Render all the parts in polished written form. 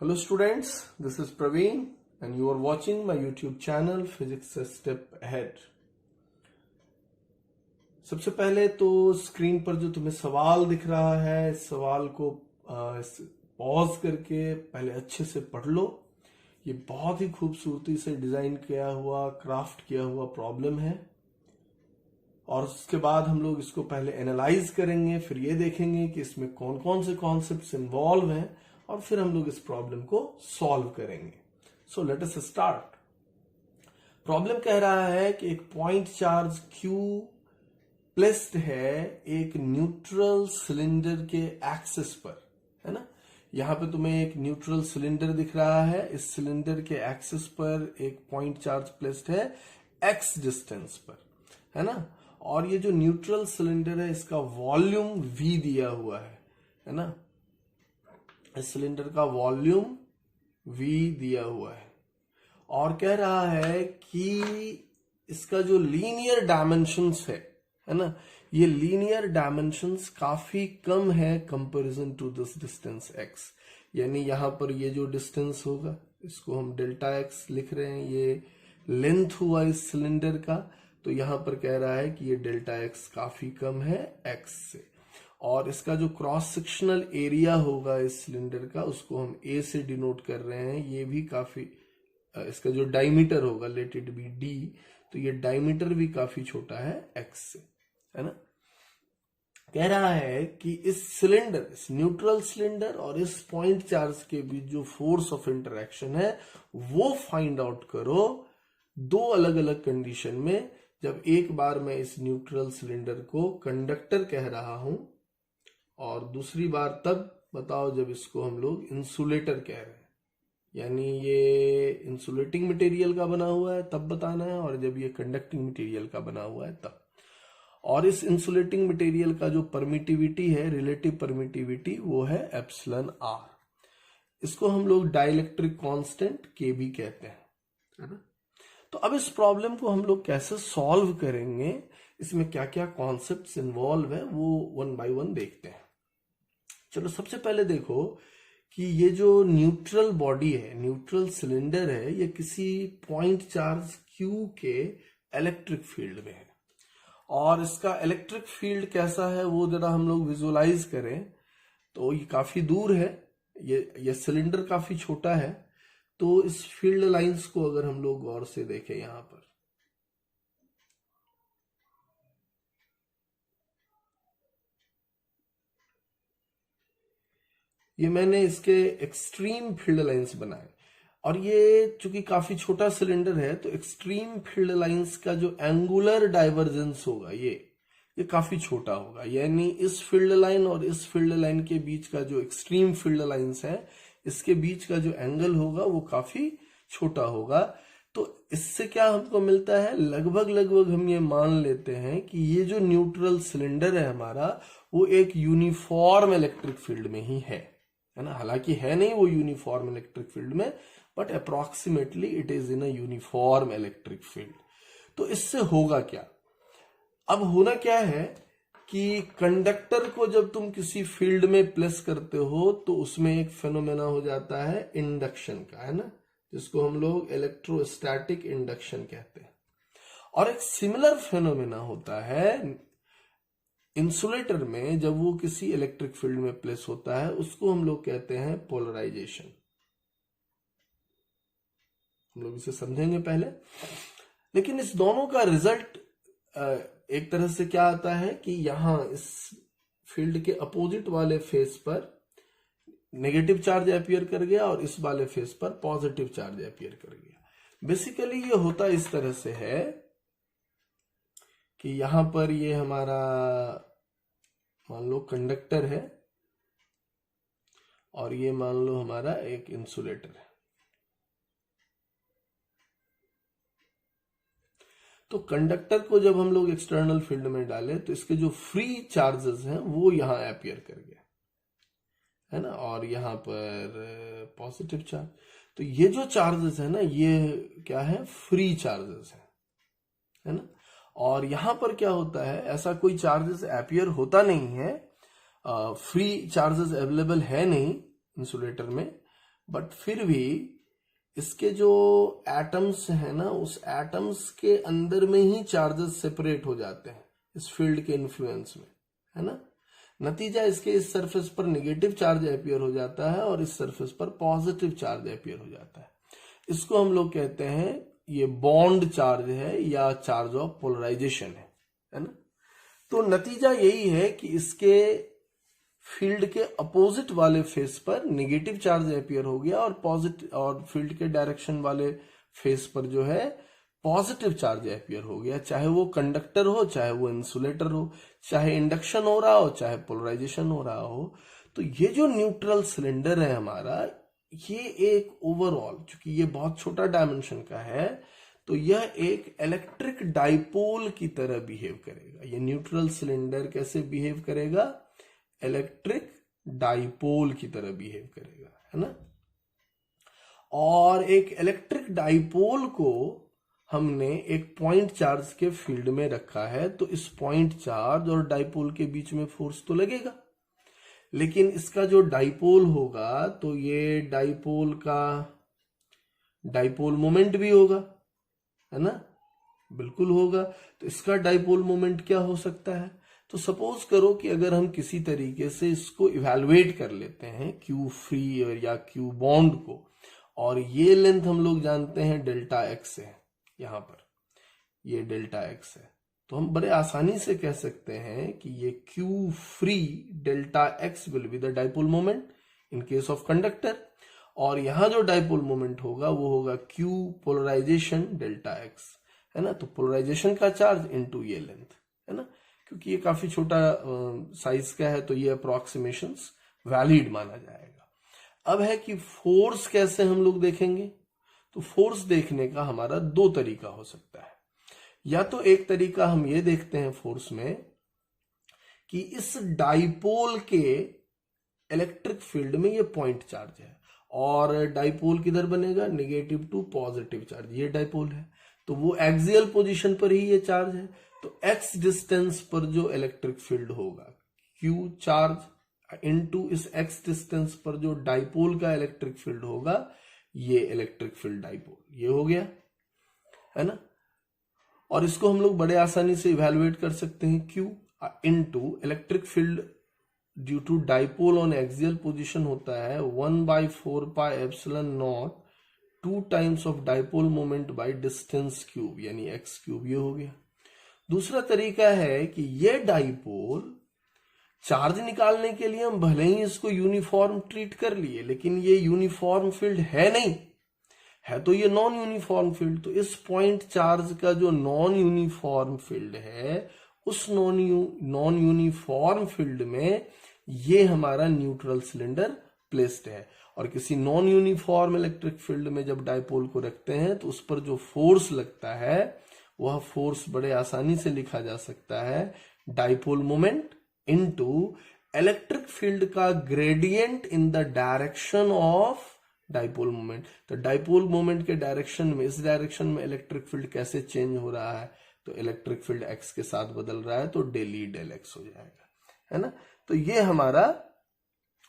Hello students, this is Praveen and you are watching my YouTube channel Physics a Step Ahead। सबसे पहले तो screen पर जो तुम्हें सवाल दिख रहा है, इस सवाल को पॉज करके पहले अच्छे से पढ़ लो। ये बहुत ही खूबसूरती से डिजाइन किया हुआ, क्राफ्ट किया हुआ प्रॉब्लम है और उसके बाद हम लोग इसको पहले एनालाइज करेंगे, फिर ये देखेंगे कि इसमें कौन कौन से कॉन्सेप्ट्स इन्वॉल्व हैं और फिर हम लोग इस प्रॉब्लम को सॉल्व करेंगे। So let us start. Problem कह रहा है कि एक पॉइंट चार्ज Q प्लेस्ड है एक न्यूट्रल सिलेंडर के एक्सिस पर, है ना। यहां पे तुम्हें एक न्यूट्रल सिलेंडर दिख रहा है, इस सिलेंडर के एक्सिस पर एक पॉइंट चार्ज प्लेस्ड है x डिस्टेंस पर, है ना। और ये जो न्यूट्रल सिलेंडर है इसका वॉल्यूम V दिया हुआ है ना। इस सिलेंडर का वॉल्यूम V दिया हुआ है और कह रहा है कि इसका जो लीनियर डायमेंशंस है ना, ये लीनियर डायमेंशंस काफी कम है comparison to this distance x। यानी यहां पर ये जो डिस्टेंस होगा इसको हम डेल्टा x लिख रहे हैं, ये लेंथ हुआ इस सिलेंडर का, तो यहां पर कह रहा है कि ये डेल्टा x काफी कम है x से। और इसका जो क्रॉस सेक्शनल एरिया होगा इस सिलेंडर का उसको हम a से डिनोट कर रहे हैं, ये भी काफी, इसका जो डायमीटर होगा लेट इट बी d, तो ये डायमीटर भी काफी छोटा है x से, है ना। कह रहा है कि इस सिलेंडर, इस न्यूट्रल सिलेंडर और इस पॉइंट चार्ज के बीच जो फोर्स ऑफ इंटरेक्शन है वो फाइंड आउट करो दो अलग अलग कंडीशन में। जब एक बार मैं इस न्यूट्रल सिलेंडर को कंडक्टर कह रहा हूं और दूसरी बार तब बताओ जब इसको हम लोग इंसुलेटर कह रहे हैं, यानी ये इंसुलेटिंग मटेरियल का बना हुआ है तब बताना है, और जब ये कंडक्टिंग मटेरियल का बना हुआ है तब। और इस इंसुलेटिंग मटेरियल का जो परमिटिविटी है, रिलेटिव परमिटिविटी, वो है एप्सिलॉन r। इसको हम लोग डाइलेक्ट्रिक कांस्टेंट K भी कहते हैं, है ना। तो अब इस प्रॉब्लम को हम लोग कैसे सॉल्व करेंगे, इसमें क्या क्या कॉन्सेप्ट्स इन्वॉल्व है वो वन बाय वन देखते हैं। चलो सबसे पहले देखो कि ये जो न्यूट्रल बॉडी है, न्यूट्रल सिलेंडर है, ये किसी पॉइंट चार्ज Q के इलेक्ट्रिक फील्ड में है और इसका इलेक्ट्रिक फील्ड कैसा है वो जरा हम लोग विजुअलाइज करें। तो ये काफी दूर है, ये सिलेंडर काफी छोटा है, तो इस फील्ड लाइंस को अगर हम लोग गौर से देखें यहां पर, ये मैंने इसके एक्सट्रीम फील्ड लाइंस बनाए और ये चूंकि काफी छोटा सिलेंडर है तो एक्सट्रीम फील्ड लाइंस का जो एंगुलर डाइवर्जेंस होगा ये काफी छोटा होगा। यानी इस फील्ड लाइन और इस फील्ड लाइन के बीच का जो एक्सट्रीम फील्ड लाइंस है, इसके बीच का जो एंगल होगा वो काफी छोटा होगा। तो इससे क्या हमको मिलता है, लगभग हम ये मान लेते हैं कि ये जो न्यूट्रल सिलेंडर है हमारा वो एक यूनिफॉर्म इलेक्ट्रिक फील्ड में ही है ना। हालांकि है नहीं वो यूनिफॉर्म इलेक्ट्रिक फील्ड में, but approximately it is in a uniform electric field. तो इससे होगा क्या, अब होना क्या है कि कंडक्टर को जब तुम किसी फील्ड में प्लेस करते हो तो उसमें एक फेनोमेना हो जाता है इंडक्शन का, है ना, जिसको हम लोग इलेक्ट्रोस्टैटिक इंडक्शन कहते हैं। और एक सिमिलर फेनोमेना होता है इंसुलेटर में, जब वो किसी इलेक्ट्रिक फील्ड में प्लेस होता है उसको हम लोग कहते हैं पोलराइजेशन। हम लोग इसे समझेंगे पहले, लेकिन इस दोनों का रिजल्ट एक तरह से क्या आता है कि यहां इस फील्ड के अपोजिट वाले फेस पर नेगेटिव चार्ज अपीयर कर गया और इस वाले फेस पर पॉजिटिव चार्ज अपीयर कर गया। बेसिकली ये होता इस तरह से है कि यहां पर ये हमारा मान लो कंडक्टर है और ये मान लो हमारा एक इंसुलेटर है। तो कंडक्टर को जब हम लोग एक्सटर्नल फील्ड में डाले तो इसके जो फ्री चार्जेस हैं वो यहां अपीयर कर गया, है ना, और यहां पर पॉजिटिव चार्ज। तो ये जो चार्जेस है ना ये क्या है, फ्री चार्जेस है ना। और यहां पर क्या होता है, ऐसा कोई चार्जेस अपीयर होता नहीं है, फ्री चार्जेस अवेलेबल है नहीं इंसुलेटर में, बट फिर भी इसके जो एटम्स हैं ना, उस एटम्स के अंदर में ही चार्जेस सेपरेट हो जाते हैं इस फील्ड के इन्फ्लुएंस में, है ना। नतीजा इसके इस सरफेस पर नेगेटिव चार्ज अपीयर हो जाता है और इस सरफेस पर पॉजिटिव चार्ज अपीयर हो जाता है। इसको हम लोग कहते हैं ये बॉन्ड चार्ज है या चार्ज ऑफ पोलराइजेशन है ना। तो नतीजा यही है कि इसके फील्ड के अपोजिट वाले फेस पर नेगेटिव चार्ज अपीयर हो गया और पॉजिटिव, और फील्ड के डायरेक्शन वाले फेस पर जो है पॉजिटिव चार्ज अपीयर हो गया, चाहे वो कंडक्टर हो, चाहे वो इंसुलेटर हो, चाहे इंडक्शन हो रहा हो, चाहे पोलराइजेशन हो रहा हो। तो ये जो न्यूट्रल सिलेंडर है हमारा, ये एक ओवरऑल, चूंकि ये बहुत छोटा डायमेंशन का है, तो यह एक इलेक्ट्रिक डाइपोल की तरह बिहेव करेगा। ये न्यूट्रल सिलेंडर कैसे बिहेव करेगा? इलेक्ट्रिक डाइपोल की तरह बिहेव करेगा, है ना। और एक इलेक्ट्रिक डाइपोल को हमने एक पॉइंट चार्ज के फील्ड में रखा है, तो इस पॉइंट चार्ज और डाइपोल के बीच में फोर्स तो लगेगा, लेकिन इसका जो डाइपोल होगा तो ये डाइपोल का डाइपोल मोमेंट भी होगा, है ना, बिल्कुल होगा। तो इसका डाइपोल मोमेंट क्या हो सकता है? तो सपोज करो कि अगर हम किसी तरीके से इसको इवैल्यूएट कर लेते हैं क्यू फ्री और या क्यू बॉन्ड को, और ये लेंथ हम लोग जानते हैं डेल्टा एक्स है, यहां पर ये डेल्टा एक्स है, तो हम बड़े आसानी से कह सकते हैं कि ये Q free delta x will be the dipole moment in case of conductor, और यहां जो डाइपोल मोमेंट होगा वो होगा क्यू पोलराइजेशन डेल्टा एक्स, है ना। तो पोलराइजेशन का चार्ज इनटू ये लेंथ, है ना। क्योंकि ये काफी छोटा साइज का है तो ये अप्रोक्सीमेशंस वैलिड माना जाएगा। अब है कि फोर्स कैसे हम लोग देखेंगे? तो फोर्स देखने का हमारा दो तरीका हो सकता है। या तो एक तरीका हम ये देखते हैं फोर्स में कि इस डाइपोल के इलेक्ट्रिक फील्ड में ये पॉइंट चार्ज है, और डाइपोल किधर बनेगा? नेगेटिव टू पॉजिटिव चार्ज, ये डाइपोल है, तो वो एक्सियल पोजीशन पर ही ये चार्ज है। तो एक्स डिस्टेंस पर जो इलेक्ट्रिक फील्ड होगा क्यू चार्ज इनटू इस एक्स डिस्टेंस पर जो डाइपोल का इलेक्ट्रिक फील्ड होगा, ये इलेक्ट्रिक फील्ड डाइपोल, ये हो गया, है ना। और इसको हम लोग बड़े आसानी से इवैल्यूएट कर सकते हैं, Q into electric field due to dipole on axial position होता है 1/4 pi epsilon naught 2 times of dipole moment by distance cube, यानी एक्स क्यूब, ये हो गया। दूसरा तरीका है कि ये डाइपोल चार्ज निकालने के लिए हम भले ही इसको यूनिफॉर्म ट्रीट कर लिए, लेकिन ये यूनिफॉर्म फील्ड है नहीं, है तो ये नॉन यूनिफॉर्म फील्ड। तो इस पॉइंट चार्ज का जो नॉन यूनिफॉर्म फील्ड है, उस नॉन यूनिफॉर्म फील्ड में ये हमारा न्यूट्रल सिलेंडर प्लेस्ड है। और किसी नॉन यूनिफॉर्म इलेक्ट्रिक फील्ड में जब डाइपोल को रखते हैं तो उस पर जो फोर्स लगता है वह फोर्स बड़े आसानी से लिखा जा सकता है dipole moment into electric field का gradient in the direction of dipole moment. तो डाइपोल मोमेंट के डायरेक्शन में, इस डायरेक्शन में इलेक्ट्रिक फील्ड कैसे चेंज हो रहा है? तो इलेक्ट्रिक फील्ड एक्स के साथ बदल रहा है, तो डेल ई डेल एक्स हो जाएगा, है ना। तो ये हमारा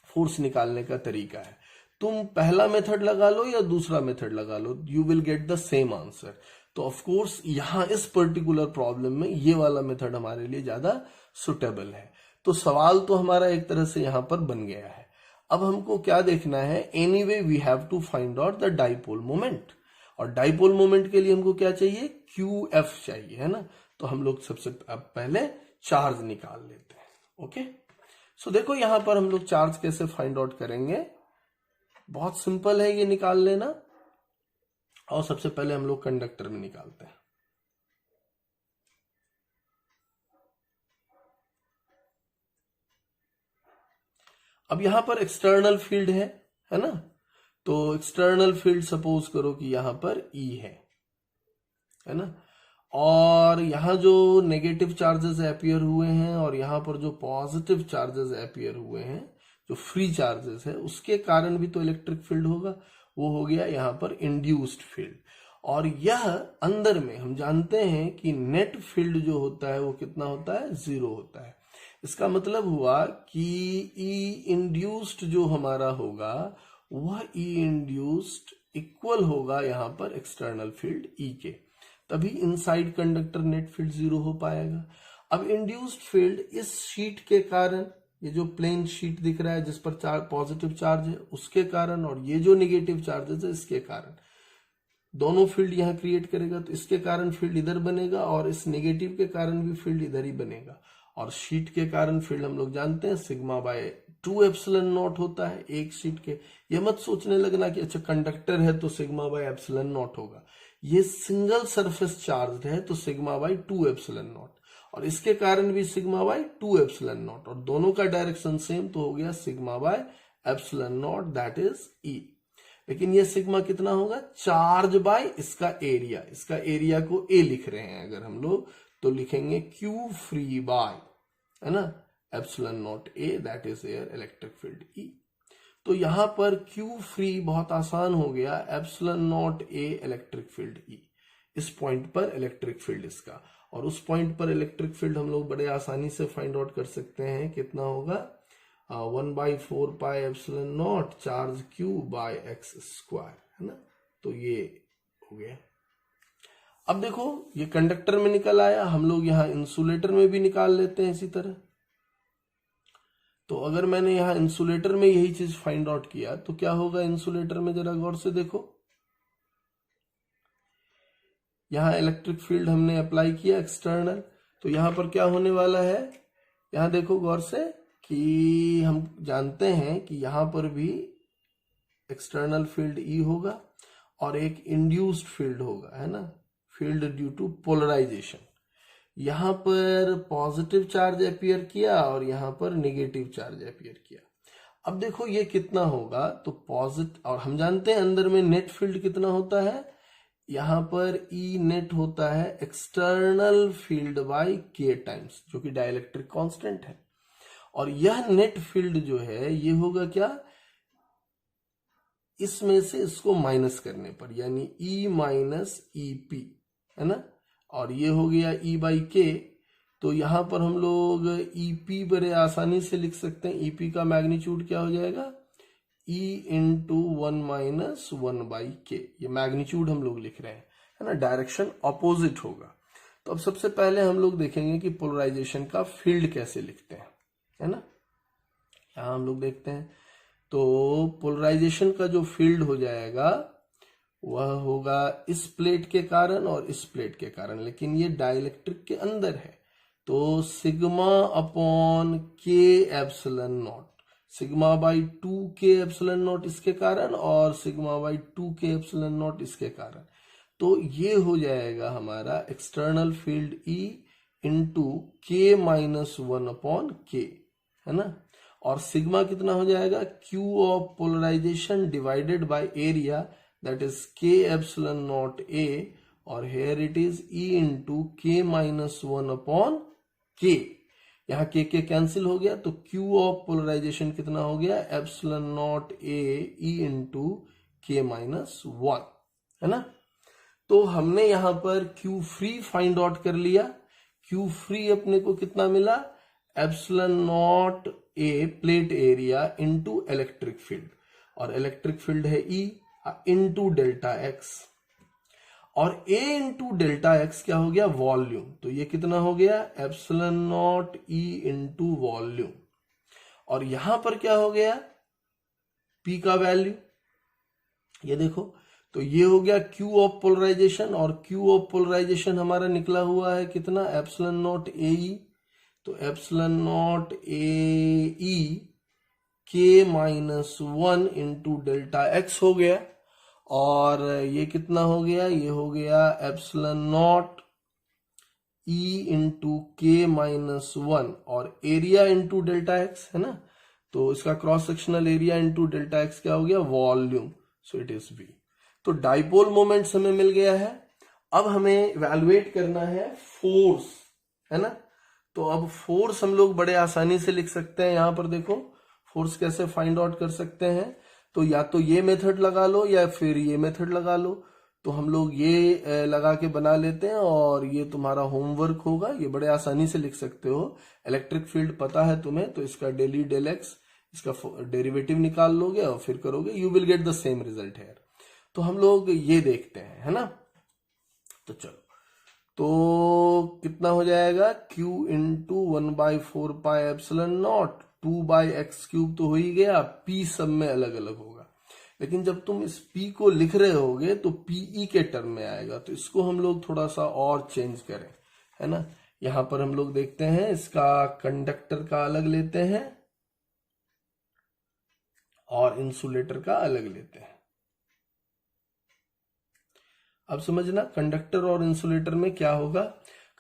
फोर्स निकालने का तरीका है। तुम पहला मेथड लगा लो या दूसरा मेथड लगा लो, you will get the same answer. तो ऑफ कोर्स यहां इस पर्टिकुलर प्रॉब्लम में ये वाला मेथड हमारे लिए ज्यादा सुटेबल है। तो सवाल तो हमारा एक तरह से यहां पर बन गया है। अब हमको क्या देखना है? Anyway we have to find out the dipole moment, और डाइपोल मोमेंट के लिए हमको क्या चाहिए? क्यू एफ चाहिए, है ना। तो हम लोग सबसे पहले चार्ज निकाल लेते हैं। ओके, सो देखो यहां पर हम लोग चार्ज कैसे फाइंड आउट करेंगे। बहुत सिंपल है ये निकाल लेना, और सबसे पहले हम लोग कंडक्टर में निकालते हैं। अब यहां पर एक्सटर्नल फील्ड है ना। तो एक्सटर्नल फील्ड सपोज करो कि यहां पर ई है ना, और यहां जो नेगेटिव चार्जेस अपीयर हुए हैं और यहां पर जो पॉजिटिव चार्जेस अपीयर हुए हैं, जो फ्री चार्जेस है, उसके कारण भी तो इलेक्ट्रिक फील्ड होगा, वो हो गया यहां पर इंड्यूस्ड फील्ड। और यह अंदर में हम जानते हैं कि नेट फील्ड जो होता है वो कितना होता है? 0 होता है। इसका मतलब हुआ कि ई इंड्यूस्ड जो हमारा होगा वह ई इंड्यूस्ड इक्वल होगा यहां पर एक्सटर्नल फील्ड ई के, तभी इनसाइड कंडक्टर नेट फील्ड 0 हो पाएगा। अब इंड्यूस्ड फील्ड इस शीट के कारण, ये जो प्लेन शीट दिख रहा है जिस पर पॉजिटिव चार्ज है उसके कारण, और ये जो नेगेटिव चार्जेस है इसके कारण, दोनों फील्ड यहां क्रिएट करेगा। तो इसके कारण फील्ड इधर बनेगा और इस नेगेटिव के कारण भी फील्ड इधर ही बनेगा। और शीट के कारण फील्ड हम लोग जानते हैं सिग्मा बाय 2 एप्सिलॉन नॉट होता है एक शीट के। ये मत सोचने लगना कि अच्छा कंडक्टर है तो सिग्मा बाय एप्सिलॉन नॉट होगा। ये सिंगल सरफेस चार्ज है तो सिग्मा बाय 2 एप्सिलॉन नॉट, और इसके कारण भी सिग्मा बाय 2 एप्सिलॉन नॉट, और दोनों का डायरेक्शन सेम तो हो गया sigma by epsilon naught, that is E. लेकिन ये सिग्मा कितना होगा, चार्ज बाय इसका एरिया। इसका एरिया को ए लिख रहे हैं अगर हम लोग, तो लिखेंगे क्यू फ्री बाय, है ना, epsilon naught A, that is air electric field E. तो यहां पर क्यू फ्री बहुत आसान हो गया, एप्सिलॉन नॉट ए इलेक्ट्रिक फील्ड ई। इस पॉइंट पर इलेक्ट्रिक फील्ड इसका, और उस पॉइंट पर इलेक्ट्रिक फील्ड हम लोग बड़े आसानी से फाइंड आउट कर सकते हैं, कितना होगा 1/4 pi epsilon naught charge Q by X square, है ना। तो ये हो गया। अब देखो ये कंडक्टर में निकल आया, हम लोग यहां इंसुलेटर में भी निकाल लेते हैं इसी तरह। तो अगर मैंने यहां इंसुलेटर में यही चीज फाइंड आउट किया तो क्या होगा इंसुलेटर में, जरा गौर से देखो। यहां इलेक्ट्रिक फील्ड हमने अप्लाई किया एक्सटर्नल, तो यहां पर क्या होने वाला है, यहां देखो गौर से कि हम जानते हैं कि यहां पर भी एक्सटर्नल फील्ड ई होगा और एक इंड्यूस्ड फील्ड होगा, है ना, फील्ड ड्यू टू पोलराइजेशन। यहां पर पॉजिटिव चार्ज अपीयर किया और यहां पर नेगेटिव चार्ज अपीयर किया। अब देखो ये कितना होगा, तो पॉजिटिव, और हम जानते हैं अंदर में नेट फील्ड कितना होता है, यहां पर ई नेट होता है एक्सटर्नल फील्ड बाय के टाइम्स, जो कि डाइलेक्ट्रिक कांस्टेंट है। और यह नेट फील्ड जो है ये होगा क्या, इसमें से इसको माइनस करने पर, यानी ई माइनस ई पी, है ना, और ये हो गया ई बाई के। तो यहां पर हम लोग ई पी बड़े आसानी से लिख सकते हैं, ई पी का मैग्नीट्यूड क्या हो जाएगा, ई इंटू 1 माइनस 1 बाई के, ये मैग्नीट्यूड हम लोग लिख रहे हैं, है ना, डायरेक्शन ऑपोजिट होगा। तो अब सबसे पहले हम लोग देखेंगे कि पोलराइजेशन का फील्ड कैसे लिखते हैं, है ना। यहां हम लोग देखते हैं, तो पोलराइजेशन का जो फील्ड हो जाएगा वह होगा इस प्लेट के कारण और इस प्लेट के कारण, लेकिन ये डाइलेक्ट्रिक के अंदर है, तो सिग्मा अपॉन के एप्सिलॉन नॉट, सिग्मा बाई 2 के एप्सिलॉन नॉट इसके कारण और सिग्मा बाई 2 के एप्सिलॉन नॉट इसके कारण। तो ये हो जाएगा हमारा external field E into K minus 1 upon K, है ना। और सिग्मा कितना हो जाएगा, Q of polarization divided by area, that is K epsilon naught A, और here it is E into K minus 1 upon K. यहां के कैंसिल हो गया, तो क्यू ऑफ पोलराइजेशन कितना हो गया, एप्सिलॉन नॉट ए ई इंटू के माइनस 1, है ना। तो हमने यहां पर क्यू फ्री फाइंड आउट कर लिया। क्यू फ्री अपने को कितना मिला, एप्सिलॉन नॉट ए plate area into electric field, और इलेक्ट्रिक फील्ड है ई इंटू डेल्टा एक्स, और ए इंटू डेल्टा एक्स क्या हो गया, वॉल्यूम। तो ये कितना हो गया, epsilon not E into volume, और यहां पर क्या हो गया, पी का वैल्यू, ये देखो। तो ये हो गया क्यू ऑफ पोलराइजेशन, और क्यू ऑफ पोलराइजेशन हमारा निकला हुआ है कितना, एप्सिलॉन नॉट ए ई, तो एप्सिलॉन नॉट ए ई के माइनस 1 इंटू डेल्टा एक्स हो गया, और ये कितना हो गया, ये हो गया epsilon not E into K minus 1, और एरिया इंटू डेल्टा एक्स, है ना। तो इसका cross sectional area into delta X क्या हो गया, volume, so it is V. तो डाइपोल मोमेंट्स हमें मिल गया है। अब हमें इवैल्यूएट करना है फोर्स, है ना। तो अब फोर्स हम लोग बड़े आसानी से लिख सकते हैं। यहां पर देखो फोर्स कैसे फाइंड आउट कर सकते हैं, तो या तो ये मेथड लगा लो या फिर ये मेथड लगा लो। तो हम लोग ये लगा के बना लेते हैं, और ये तुम्हारा होमवर्क होगा, ये बड़े आसानी से लिख सकते हो। इलेक्ट्रिक फील्ड पता है तुम्हें, तो इसका डेली डेल एक्स, इसका डेरिवेटिव निकाल लोगे और फिर करोगे, you will get the same result here. तो हम लोग ये देखते हैं, है ना। तो चलो, तो कितना हो जाएगा, q इंटू 1/4πε0 2/x³ तो हो ही गया, p सब में अलग अलग होगा। लेकिन जब तुम इस p को लिख रहे होगे तो pe के टर्म में आएगा, तो इसको हम लोग थोड़ा सा और चेंज करें, है ना। यहां पर हम लोग देखते हैं, इसका कंडक्टर का अलग लेते हैं और इंसुलेटर का अलग लेते हैं। अब समझना, कंडक्टर और इंसुलेटर में क्या होगा।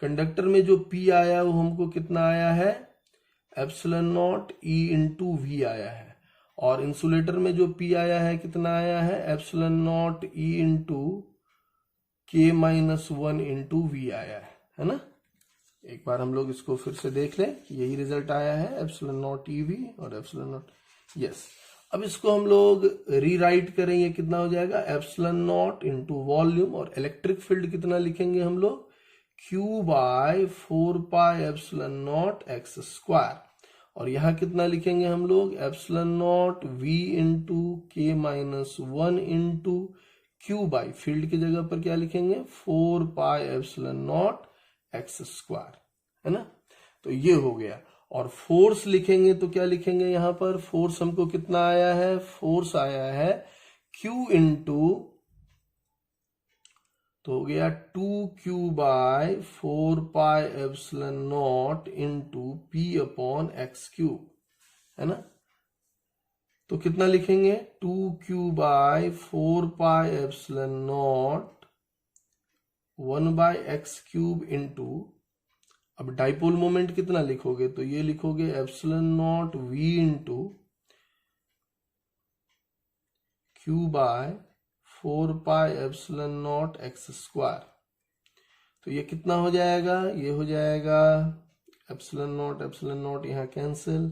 कंडक्टर में जो P आया वो हमको कितना आया है, ε0 E इंटू वी आया है, और इंसुलेटर में जो P आया है कितना आया है, ε0 E into K-1 into we आया है ना। एक बार हम लोग इसको फिर से देख लें, यही रिजल्ट आया है, ε0 EV और ε0, यस। अब इसको हम लोग रीराइट करेंगे, कितना हो जाएगा, ε0 इंटू वॉल्यूम, और इलेक्ट्रिक फील्ड कितना लिखेंगे हम लोग, q/4πε0 x², और यहां कितना लिखेंगे हम लोग, ε0 v into K-1 into q/, field की जगह पर क्या लिखेंगे, 4πε0 x², है ना। तो ये हो गया। और फोर्स लिखेंगे तो क्या लिखेंगे, यहां पर फोर्स हमको कितना आया है, फोर्स आया है Q इंटू, तो हो गया 2q/4πε0 इंटू p/x³, है ना। तो कितना लिखेंगे, 2q/4πε0 1/x³ इंटू, अब डाइपोल मोमेंट कितना लिखोगे, तो ये लिखोगे ε0 v इंटू q/4πε0 x²। तो ये कितना हो जाएगा, ये हो जाएगा ε0 यहां कैंसिल,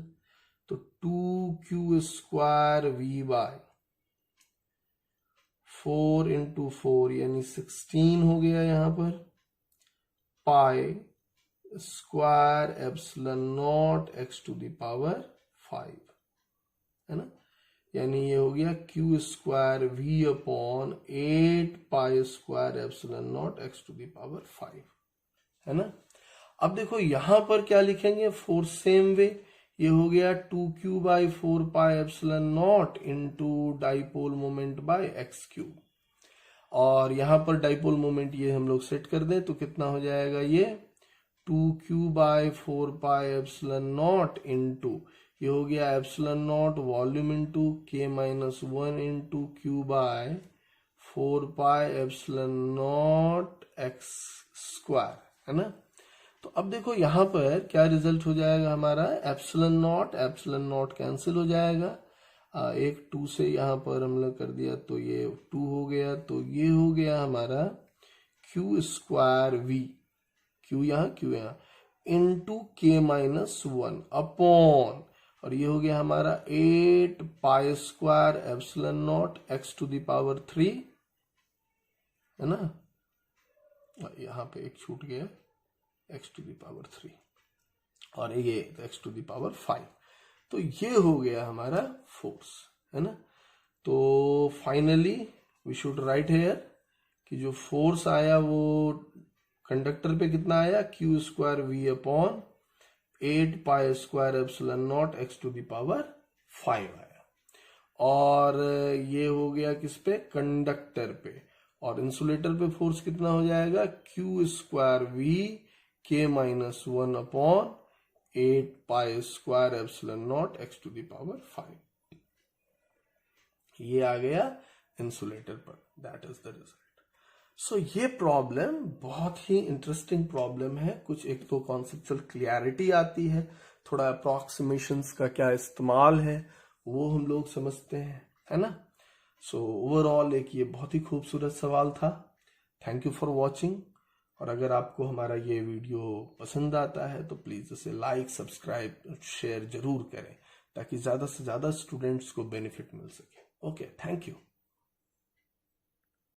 तो 2q² v/4 इंटू 4 यानी 16 हो गया यहां पर, पाई स्क्वायर ε0 x⁵, है ना। यानी ये हो गया q² v/8 pi square ε0 x⁵, है ना। अब देखो यहां पर क्या लिखेंगे, फोर्स सेम वे, ये हो गया 2q/4πε0 into dipole moment bye x³, और यहां पर डाइपोल मोमेंट ये हम लोग सेट कर दें तो कितना हो जाएगा, ये 2q/4πε0 इंटू, ये हो गया ε0 volume into K-1 into q/4πε0 x², है ना। तो अब देखो यहां पर क्या रिजल्ट हो जाएगा हमारा, ε0 कैंसिल हो जाएगा, एक 2 से यहां पर हम लोग कर दिया तो ये 2 हो गया, तो ये हो गया हमारा q² v, q यहाँ इंटू K-1 अपॉन, और ये हो गया हमारा 8 पाई स्क्वायर ε0 x⁵, है ना। यहां पे एक छूट गया x⁵, और ये x⁵, तो ये हो गया हमारा फोर्स, है ना। तो finally we should write here कि जो फोर्स आया वो कंडक्टर पे कितना आया, q² v/8 pi square ε0 x⁵ आया, और ये हो गया किस पे, कंडक्टर पे, और इंसुलेटर पे फोर्स कितना हो जाएगा, q² v K-1/8 pi square ε0 x⁵, ये आ गया इंसुलेटर पर, दैट इज द रिजल्ट। सो ये प्रॉब्लम बहुत ही इंटरेस्टिंग प्रॉब्लम है, कुछ एक तो कॉन्सेप्चुअल क्लियरिटी आती है, थोड़ा अप्रोक्सीमेशंस का क्या इस्तेमाल है वो हम लोग समझते हैं, है ना। सो ओवरऑल एक ये बहुत ही खूबसूरत सवाल था। थैंक यू फॉर वॉचिंग, और अगर आपको हमारा ये वीडियो पसंद आता है तो प्लीज इसे लाइक, सब्सक्राइब, शेयर जरूर करें ताकि ज्यादा से ज्यादा स्टूडेंट्स को बेनिफिट मिल सके। Okay, thank you.